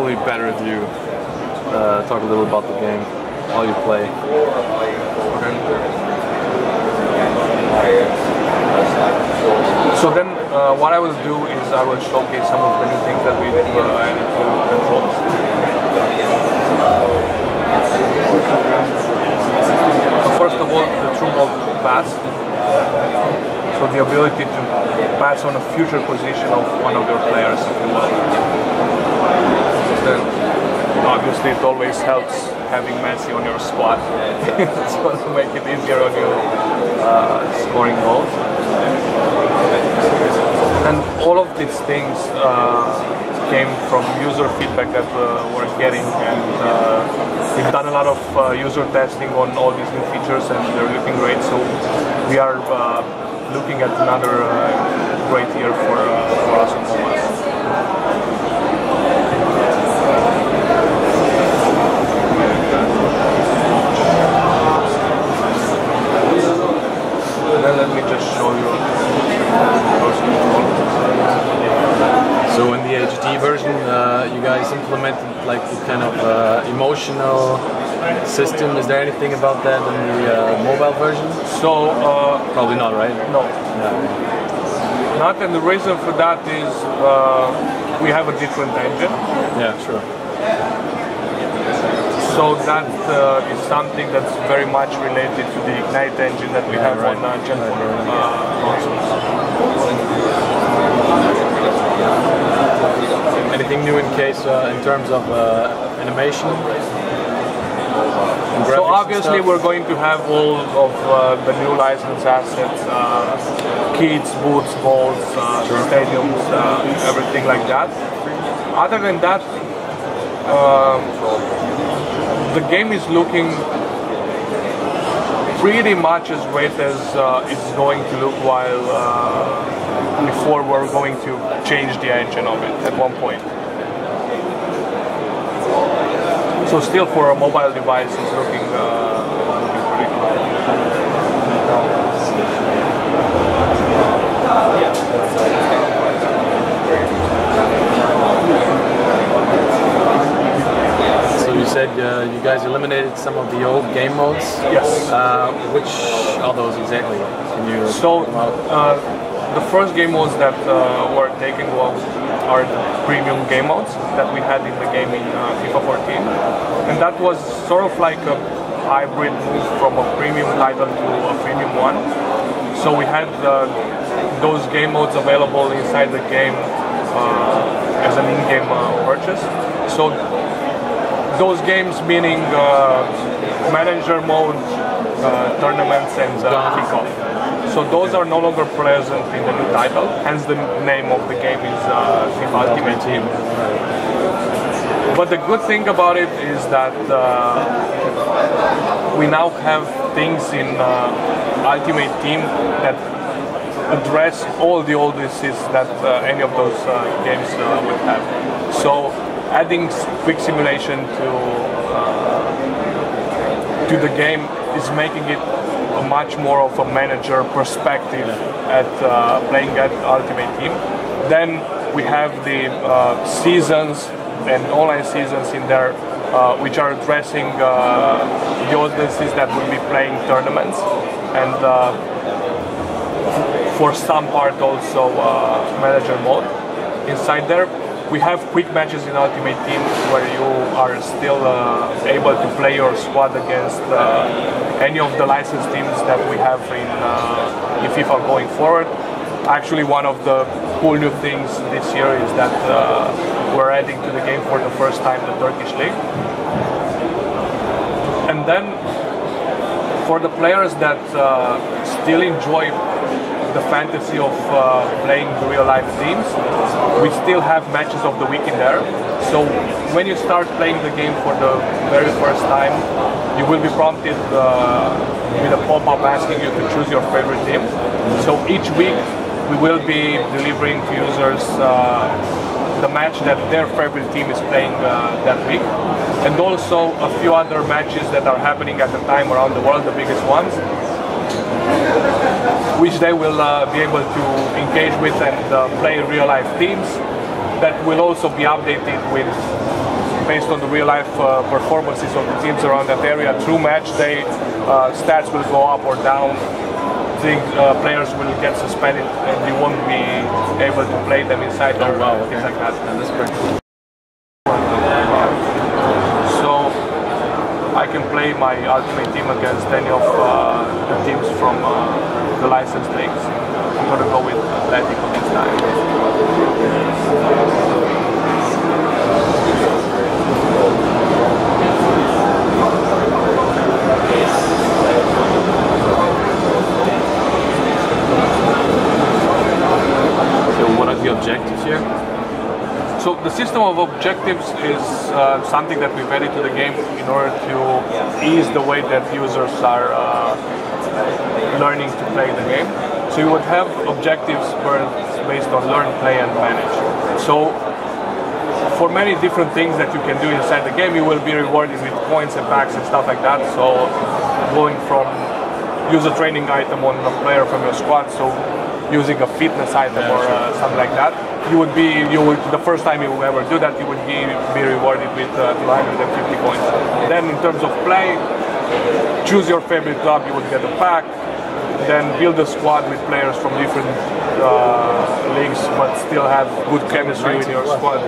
probably better if you talk a little about the game while you play. Okay. So then, what I will do is I will showcase some of the new things that we added to controls. So first of all, the true mode pass. So the ability to pass on a future position of one of your players, if you will. Then, obviously, it always helps having Messi on your squad. So to make it easier on you scoring goals. And all of these things came from user feedback that we're getting, and we've done a lot of user testing on all these new features, and they're looking great. So we are looking at another great year for us on mobile. And then let me just show you those controls. So in the HD version, you guys implemented like the kind of emotional system. Is there anything about that in the mobile version? So probably not, right? No. Yeah. Not, and the reason for that is we have a different engine. Yeah, sure. So that is something that's very much related to the Ignite engine that we have on Gen 4 consoles. Anything new in case in terms of animation? So obviously we're going to have all of the new license assets, kits, boots, balls, stadiums, everything like that. Other than that, the game is looking pretty much as great as it's going to look while before we're going to change the engine of it at one point. So still for a mobile device it's looking pretty good. So you said you guys eliminated some of the old game modes? Yes. Which are those exactly? Can you So the first game modes that were taken are the premium game modes that we had in the game in FIFA 14, and that was sort of like a hybrid move from a premium title to a premium one. So we had those game modes available inside the game as an in-game purchase. So those games meaning manager mode, tournaments, and kickoff. So those are no longer present in the new title, hence the name of the game is FIFA Ultimate Team. But the good thing about it is that we now have things in Ultimate Team that address all the old issues that any of those games would have. So adding quick simulation to the game is making it much more of a manager perspective at playing at Ultimate Team. Then we have the seasons and online seasons in there, which are addressing the audiences that will be playing tournaments, and for some part also manager mode. Inside there we have quick matches in Ultimate Team where you are still able to play your squad against any of the licensed teams that we have in FIFA going forward. Actually, one of the cool new things this year is that we're adding to the game for the first time the Turkish League. And then for the players that still enjoy the fantasy of playing real-life teams, we still have matches of the week in there. So when you start playing the game for the very first time, you will be prompted with a pop-up asking you to choose your favorite team. So each week we will be delivering to users the match that their favorite team is playing that week, and also a few other matches that are happening at the time around the world, the biggest ones, which they will be able to engage with and play real-life teams that will also be updated with based on the real-life performances of the teams around that area through match day. Stats will go up or down. Players will get suspended and you won't be able to play them inside or things like that. That's pretty cool. So I can play my ultimate team against any of the teams from the licensed leagues. I'm gonna go with Atletico this time. Objectives here? So the system of objectives is something that we've added to the game in order to ease the way that users are learning to play the game. So you would have objectives based on learn, play and manage. So for many different things that you can do inside the game, you will be rewarded with points and packs and stuff like that. So going from use a training item on a player from your squad, so using a fitness item or something like that, the first time you will ever do that, you would be rewarded with 250 points. Then in terms of play, choose your favorite club, you would get a pack. Then build a squad with players from different leagues, but still have good chemistry with your squad.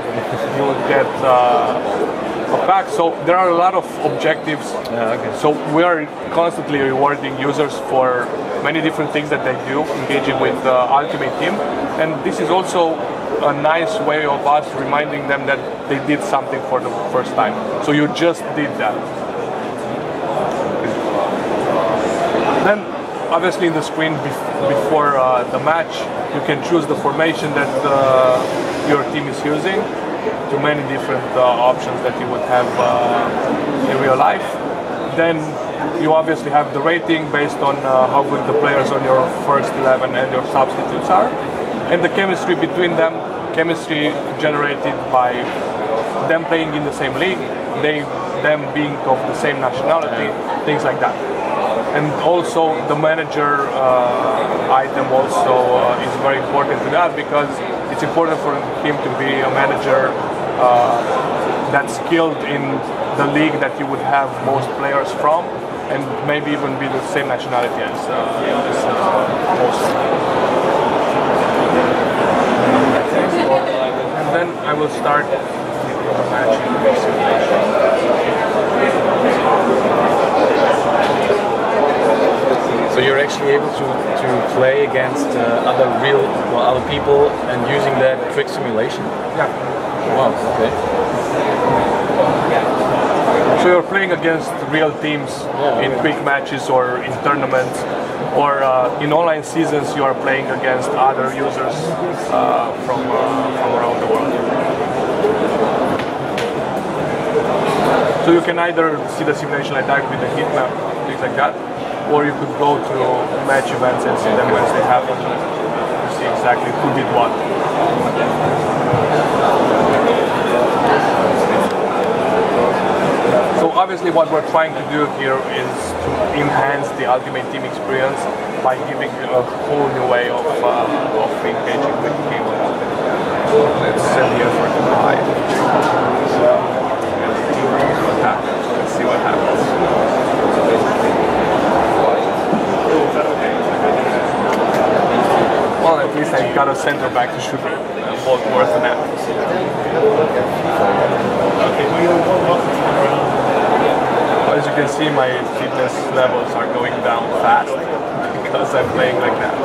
You would get a pack. So there are a lot of objectives. So we are constantly rewarding users for many different things that they do, engaging with Ultimate Team, and this is also a nice way of us reminding them that they did something for the first time. So you just did that. Then, obviously, in the screen before the match, you can choose the formation that your team is using. To many different options that you would have in real life. Then you obviously have the rating based on how good the players on your first 11 and your substitutes are. And the chemistry between them, chemistry generated by them playing in the same league, them being of the same nationality, things like that. And also the manager item also is very important to that, because it's important for him to be a manager that's skilled in the league that you would have most players from, and maybe even be the same nationality as most. And then I will start the match. So you're actually able to play against other people and using that quick simulation? Yeah. Wow, okay. So you're playing against real teams in quick matches or in tournaments, or in online seasons you are playing against other users from around the world. So you can either see the simulation like that with the heat map, things like that, or you could go to match events and see them once they happen to see exactly who did what. So obviously what we're trying to do here is to enhance the Ultimate Team experience by giving a whole new way of engaging with the game. Let's send the effort to high. Let's see what happens. Well, at least I got a center back to shoot both worth an app. As you can see, my fitness levels are going down fast because I'm playing like that.